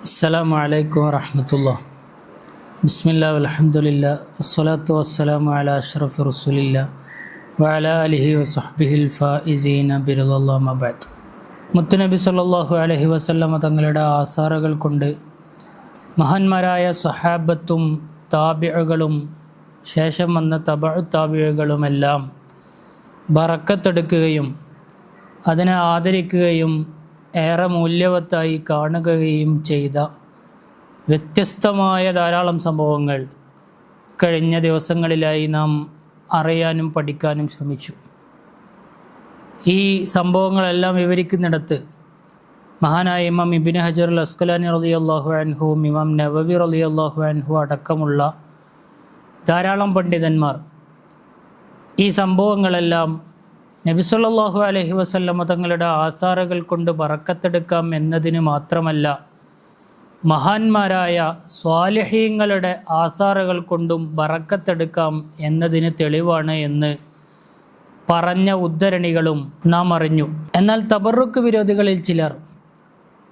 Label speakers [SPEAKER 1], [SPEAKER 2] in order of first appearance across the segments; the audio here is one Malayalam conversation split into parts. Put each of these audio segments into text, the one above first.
[SPEAKER 1] അസ്സലാമു അലൈക്കും വറഹ്മത്തുള്ളാഹി. ബിസ്മില്ലാഹി വൽഹംദുലില്ലാഹി വസ്സലാത്തു വസ്സലാമു അലാ അഷ്റഫി റസൂലില്ലാഹി വഅലാ ആലിഹി വസഹ്ബിഹിൽ ഫായിസീന ബിറളില്ലാഹി അമ്മാ ബഅദ്. മുത്തുനബി സല്ലല്ലാഹു അലൈഹി വസല്ലമ തങ്ങളുടെ ആസാറുകൾ കൊണ്ട് മഹാന്മാരായ സ്വഹാബത്തും താബിഉകളും ശേഷം വന്ന തബഉ താബിഉകളുമെല്ലാം ബറക്കത്തെടുക്കുകയും അതിനെ ആദരിക്കുകയും ഏറെ മൂല്യവത്തായി കാണുകയും ചെയ്ത വ്യത്യസ്തമായ ധാരാളം സംഭവങ്ങൾ കഴിഞ്ഞ ദിവസങ്ങളിലായി നാം അറിയാനും പഠിക്കാനും ശ്രമിച്ചു. ഈ സംഭവങ്ങളെല്ലാം വിവരിക്കുന്നിടത്ത് മഹാനായ ഇമാം ഇബ്നു ഹജർ അൽ അസ്ഖലാനി റളിയല്ലാഹു അൻഹു, ഇമാം നവവി റളിയല്ലാഹു അൻഹു അടക്കമുള്ള ധാരാളം പണ്ഡിതന്മാർ ഈ സംഭവങ്ങളെല്ലാം നബി സല്ലല്ലാഹു അലൈഹി വസല്ലമ തങ്ങളുടെ ആസാറുകൾ കൊണ്ട് ബറക്കത്തെടുക്കാം എന്നതിന് മാത്രമല്ല, മഹാന്മാരായ സ്വാലിഹീങ്ങളുടെ ആസാറുകൾ കൊണ്ടും ബറക്കത്തെടുക്കാം എന്നതിന് തെളിവാണ് എന്ന് പറഞ്ഞ ഉദ്ധരണികളും നാം അറിഞ്ഞു. എന്നാൽ തബറുക്ക് വിരോധികളിൽ ചിലർ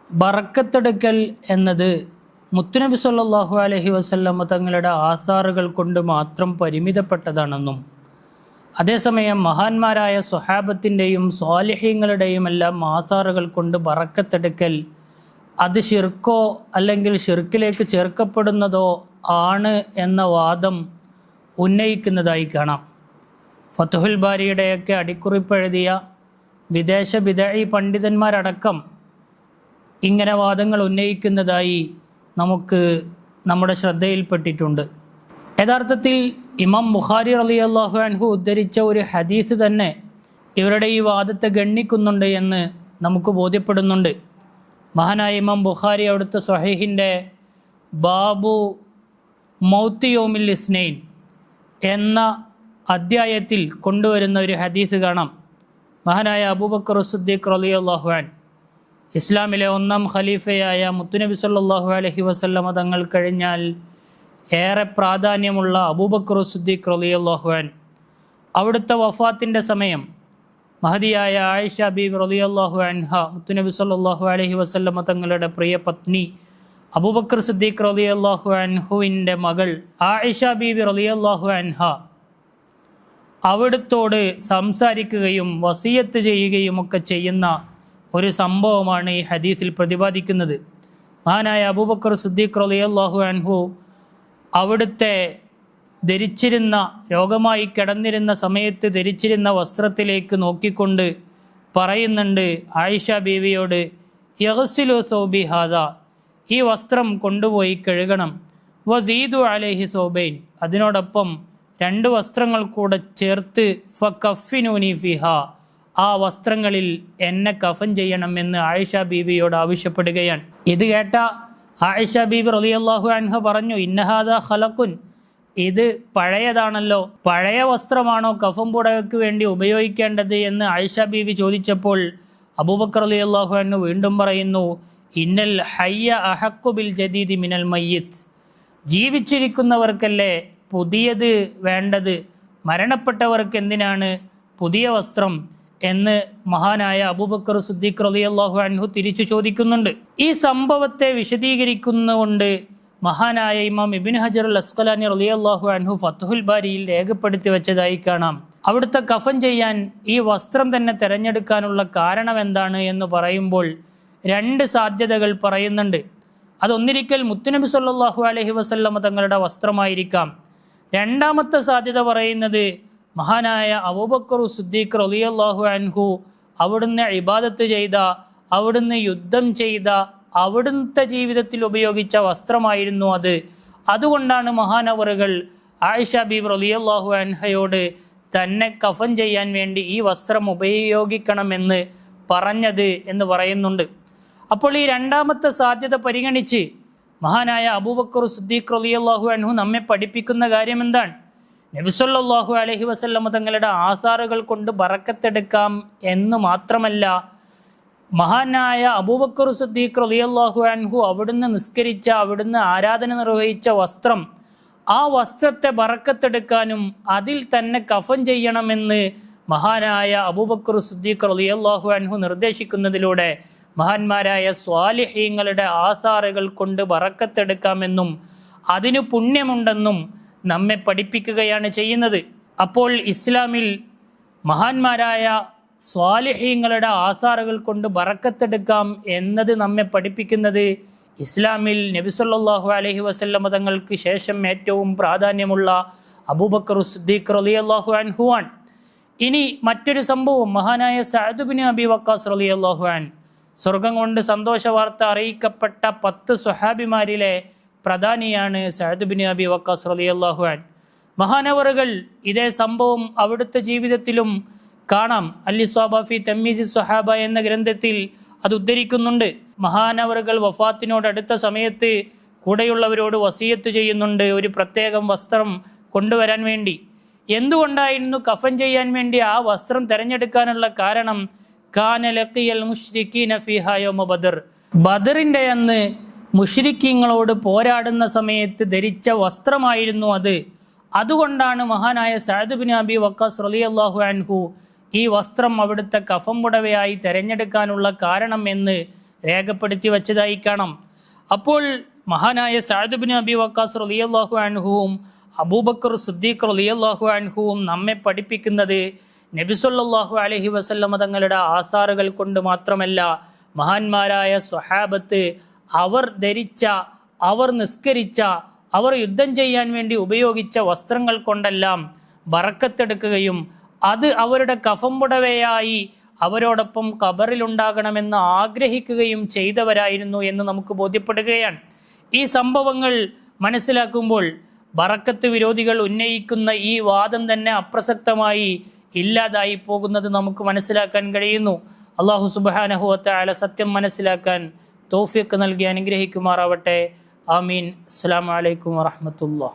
[SPEAKER 1] ബറക്കത്തെടുക്കൽ എന്നത് മുത്തുനബി സല്ലല്ലാഹു അലൈഹി വസല്ലമ തങ്ങളുടെ ആസാറുകൾ കൊണ്ട് മാത്രം പരിമിതപ്പെട്ടതാണെന്നും, അതേസമയം മഹാന്മാരായ സ്വഹാബത്തിൻ്റെയും സ്വാലിഹീങ്ങളുടെയും എല്ലാം ആസാറുകൾ കൊണ്ട് ബറക്കത്തെടുക്കൽ അത് ഷിർക്കോ അല്ലെങ്കിൽ ഷിർക്കിലേക്ക് ചേർക്കപ്പെടുന്നതോ ആണ് എന്ന വാദം ഉന്നയിക്കുന്നതായി കാണാം. ഫത്ഹുൽ ബാരിയുടെയൊക്കെ അടിക്കുറിപ്പെഴുതിയ വിദേശ ബിദഈ പണ്ഡിതന്മാരടക്കം ഇങ്ങനെ വാദങ്ങൾ ഉന്നയിക്കുന്നതായി നമുക്ക് നമ്മുടെ ശ്രദ്ധയിൽപ്പെട്ടിട്ടുണ്ട്. യഥാർത്ഥത്തിൽ ഇമാം ബുഖാരി റളിയല്ലാഹു അൻഹു ഉദ്ധരിച്ച ഒരു ഹദീസ് തന്നെ ഇവരുടെ ഈ വാദത്തെ ഗണ്ണിക്കുന്നുണ്ട് എന്ന് നമുക്ക് ബോധ്യപ്പെടുന്നുണ്ട്. മഹാനായ ഇമാം ബുഖാരി അവിടുത്തെ സ്വഹീഹിൻ്റെ ബാബു മൗത്തി യൗമിൽ ഇസ്നൈൻ എന്ന അദ്ധ്യായത്തിൽ കൊണ്ടുവരുന്ന ഒരു ഹദീസ് കാണാം. മഹാനായ അബൂബക്കർ സിദ്ദീഖ് റളിയല്ലാഹു അൻഹു, ഇസ്ലാമിലെ ഒന്നാം ഖലീഫയായ മുത്തുനബി സല്ലല്ലാഹു അലൈഹി വസല്ലമ തങ്ങൾ കഴിഞ്ഞാൽ ഏറെ പ്രാധാന്യമുള്ള അബൂബക്കർ സിദ്ദീഖ് റളിയല്ലാഹു അൻഹു, അവിടുത്തെ വഫാത്തിൻ്റെ സമയം മഹദിയായ ആയിഷ ബീവി റളിയല്ലാഹു അൻഹ, മുത്തുനബി സല്ലല്ലാഹു അലൈഹി വസല്ലമ തങ്ങളുടെ പ്രിയ പത്നി അബൂബക്കർ സിദ്ദീഖ് റളിയല്ലാഹു അൻഹുവിൻ്റെ മകൾ ആയിഷ ബീവി റളിയല്ലാഹു അൻഹ അവിടുത്തോട് സംസാരിക്കുകയും വസിയത്ത് ചെയ്യുകയും ഒക്കെ ചെയ്യുന്ന ഒരു സംഭവമാണ് ഈ ഹദീസിൽ പ്രതിപാദിക്കുന്നത്. മഹാനായ അബൂബക്കർ സിദ്ദീഖ് റളിയല്ലാഹു അൻഹു അവിടുത്തെ ധരിച്ചിരുന്ന, രോഗമായി കിടന്നിരുന്ന സമയത്ത് ധരിച്ചിരുന്ന വസ്ത്രത്തിലേക്ക് നോക്കിക്കൊണ്ട് പറയുന്നുണ്ട് ആയിഷ ബീവിയോട്, യഗ്സിലു സൗബി ഹാദ, ഈ വസ്ത്രം കൊണ്ടുപോയി കഴുകണം, വസീദു അലൈഹി സൗബൈൻ, അതിനോടൊപ്പം 2 വസ്ത്രങ്ങൾ കൂടെ ചേർത്ത് ഫകഫിനൂനി ഫിഹ, ആ വസ്ത്രങ്ങളിൽ എന്നെ കഫൻ ചെയ്യണമെന്ന് ആയിഷ ബീവിയോട് ആവശ്യപ്പെടുകയാണ്. ഇത് കേട്ട ആയിഷ ബീവി റളിയല്ലാഹു അൻഹ പറഞ്ഞു, ഇന്നഹാദ ഖലഖുൻ, ഇത് പഴയതാണല്ലോ, പഴയ വസ്ത്രമാണോ കഫൻ പുടവയ്ക്ക് വേണ്ടി ഉപയോഗിക്കേണ്ടത് എന്ന് ആയിഷ ബീവി ചോദിച്ചപ്പോൾ അബൂബക്കർ റളിയല്ലാഹു അൻഹു വീണ്ടും പറയുന്നു, ഇന്നൽ ഹയ്യ അഹഖു ബിൽ ജദീദി മിനൽ മയ്യിത്ത്, ജീവിച്ചിരിക്കുന്നവർക്കല്ലേ പുതിയത് വേണ്ടത്, മരണപ്പെട്ടവർക്ക് എന്തിനാണ് പുതിയ വസ്ത്രം എന്ന് മഹാനായ അബൂബക്കർ സിദ്ദീഖ് റളിയല്ലാഹു അൻഹു തിരിച്ചു ചോദിക്കുന്നുണ്ട്. ഈ സംഭവത്തെ വിശദീകരിക്കുന്നുകൊണ്ട് മഹാനായ ഇമാം ഇബ്നു ഹജർ അൽ അസ്ഖലാനി റളിയല്ലാഹു അൻഹു ഫത്ഹുൽ ബാരിയിൽ രേഖപ്പെടുത്തി വെച്ചതായി കാണാം. അവിടുത്തെ കഫൻ ചെയ്യാൻ ഈ വസ്ത്രം തന്നെ തിരഞ്ഞെടുക്കാനുള്ള കാരണം എന്താണ് എന്ന് പറയുമ്പോൾ 2 സാധ്യതകൾ പറയുന്നുണ്ട്. അതൊന്നിരിക്കൽ മുത്തുനബി സല്ലല്ലാഹു അലൈഹി വസല്ലമ തങ്ങളുടെ വസ്ത്രമായിരിക്കാം. രണ്ടാമത്തെ സാധ്യത പറയുന്നത് മഹാനായ അബൂബക്കർ സിദ്ദീഖ് റളിയല്ലാഹു അൻഹു അവിടുന്ന് ഇബാദത്ത് ചെയ്ത, അവിടുന്ന് യുദ്ധം ചെയ്ത, അവിടുത്തെ ജീവിതത്തിൽ ഉപയോഗിച്ച വസ്ത്രമായിരുന്നു അത്. അതുകൊണ്ടാണ് മഹാനവറുകൾ ആയിഷ ബീവി റളിയല്ലാഹു അൻഹയോട് തന്നെ കഫൻ ചെയ്യാൻ വേണ്ടി ഈ വസ്ത്രം ഉപയോഗിക്കണമെന്ന് പറഞ്ഞത് എന്ന് പറയുന്നുണ്ട്. അപ്പോൾ ഈ രണ്ടാമത്തെ സാധ്യത പരിഗണിച്ച് മഹാനായ അബൂബക്കർ സിദ്ദീഖ് റളിയല്ലാഹു അൻഹു നമ്മെ പഠിപ്പിക്കുന്ന കാര്യം എന്താണ്? നബി സല്ലല്ലാഹു അലൈഹി വസല്ലമ തങ്ങളുടെ ആസാറുകൾ കൊണ്ട് ബറക്കത്തെടുക്കാം എന്ന് മാത്രമല്ല, മഹാനായ അബൂബക്കർ സിദ്ദീഖ് റളിയല്ലാഹു അൻഹു അവിടുന്ന് നിസ്കരിച്ച, അവിടുന്ന് ആരാധന നിർവഹിച്ച വസ്ത്രം, ആ വസ്ത്രത്തെ ബറക്കത്തെടുക്കാനും അതിൽ തന്നെ കഫൻ ചെയ്യണമെന്ന് മഹാനായ അബൂബക്കർ സിദ്ദീഖ് റളിയല്ലാഹു അൻഹു നിർദ്ദേശിക്കുന്നതിലൂടെ മഹാന്മാരായ സ്വാലിഹീങ്ങളുടെ ആസാറുകൾ കൊണ്ട് ബറക്കത്തെടുക്കാമെന്നും അതിനു പുണ്യമുണ്ടെന്നും നമ്മെ പഠിപ്പിക്കുകയാണ് ചെയ്യുന്നത്. അപ്പോൾ ഇസ്ലാമിൽ മഹാന്മാരായ സ്വാലിഹീങ്ങളുടെ ആസാറുകൾ കൊണ്ട് ബറക്കത്തെടുക്കാം എന്നത് നമ്മെ പഠിപ്പിക്കുന്നത് ഇസ്ലാമിൽ നബി സല്ലല്ലാഹു അലൈഹി വസല്ലം തങ്ങൾക്ക് ശേഷം ഏറ്റവും പ്രാധാന്യമുള്ള അബൂബക്കർ സിദ്ദീഖ് റളിയല്ലാഹു അൻഹു ആണ്. ഇനി മറ്റൊരു സംഭവം, മഹാനായ സഅദ് ബിൻ അബി വക്കാസ് റളിയല്ലാഹു അൻഹു, സ്വർഗം കൊണ്ട് സന്തോഷ വാർത്ത അറിയിക്കപ്പെട്ട 10 സ്വഹാബിമാരിലെ പ്രധാനിയാണ് സഅദ് ബിൻ അബി വക്കാസ് റളിയല്ലാഹു അൻഹു. മഹാനവറുകൾ ഇതേ സംഭവം അവിടുത്തെ ജീവിതത്തിലും കാണാം. അൽ-ഇസ്വാബ ഫി തമീസ് സ്വഹാബ എന്ന ഗ്രന്ഥത്തിൽ അത് ഉദ്ധരിക്കുന്നുണ്ട്. മഹാനവറുകൾ വഫാത്തിനോട് അടുത്ത സമയത്ത് കൂടെയുള്ളവരോട് വസിയത്ത് ചെയ്യുന്നുണ്ട് ഒരു പ്രത്യേകം വസ്ത്രം കൊണ്ടുവരാൻ വേണ്ടി. എന്തുകൊണ്ടായിരുന്നു കഫൻ ചെയ്യാൻ വേണ്ടി ആ വസ്ത്രം തിരഞ്ഞെടുക്കാനുള്ള കാരണം? കാന ലഖിയൽ മുശ്രിക്കീന ഫീഹാ യൗമ ബദർ, ബദറിന്റെ അന്ന് മുശ്രിക്കീങ്ങളോട് പോരാടുന്ന സമയത്ത് ധരിച്ച വസ്ത്രമായിരുന്നു അത്. അതുകൊണ്ടാണ് മഹാനായ സഅദ് ബിൻ അബി വക്കാസ് റളിയല്ലാഹു അൻഹു ഈ വസ്ത്രം അവിടുത്തെ കഫം പുടവയായി തിരഞ്ഞെടുക്കാനുള്ള കാരണം എന്ന് രേഖപ്പെടുത്തി വച്ചതായി കാണാം. അപ്പോൾ മഹാനായ സഅദ് ബിൻ അബി വക്കാസ് റളിയല്ലാഹു അൻഹുവും അബൂബക്കർ സിദ്ദീഖ് റളിയല്ലാഹു അൻഹുവും നമ്മെ പഠിപ്പിക്കുന്നത് നബി സല്ലല്ലാഹു അലൈഹി വസല്ലം തങ്ങളുടെ ആസാറുകൾ കൊണ്ട് മാത്രമല്ല, മഹാന്മാരായ സ്വഹാബത്ത് അവർ ധരിച്ച, അവർ നിസ്കരിച്ച, അവർ യുദ്ധം ചെയ്യാൻ വേണ്ടി ഉപയോഗിച്ച വസ്ത്രങ്ങൾ കൊണ്ടെല്ലാം ബറക്കത്തെടുക്കുകയും അത് അവരുടെ കഫം പുടവയായി അവരോടൊപ്പം ഖബറിലുണ്ടാകണമെന്ന് ആഗ്രഹിക്കുകയും ചെയ്തവരായിരുന്നു എന്ന് നമുക്ക് ബോധ്യപ്പെടുകയാണ്. ഈ സംഭവങ്ങൾ മനസ്സിലാക്കുമ്പോൾ ബറക്കത്ത് വിരോധികൾ ഉന്നയിക്കുന്ന ഈ വാദം തന്നെ അപ്രസക്തമായി ഇല്ലാതായി പോകുന്നത് നമുക്ക് മനസ്സിലാക്കാൻ കഴിയുന്നു. അല്ലാഹു സുബ്ഹാനഹു വ തആല സത്യം മനസ്സിലാക്കാൻ തൗഫീഖ് നൽകി അനുഗ്രഹിക്കുമാറാവട്ടെ. ആമീൻ. അസ്സലാമു അലൈക്കും വറഹ്മത്തുള്ളാഹി.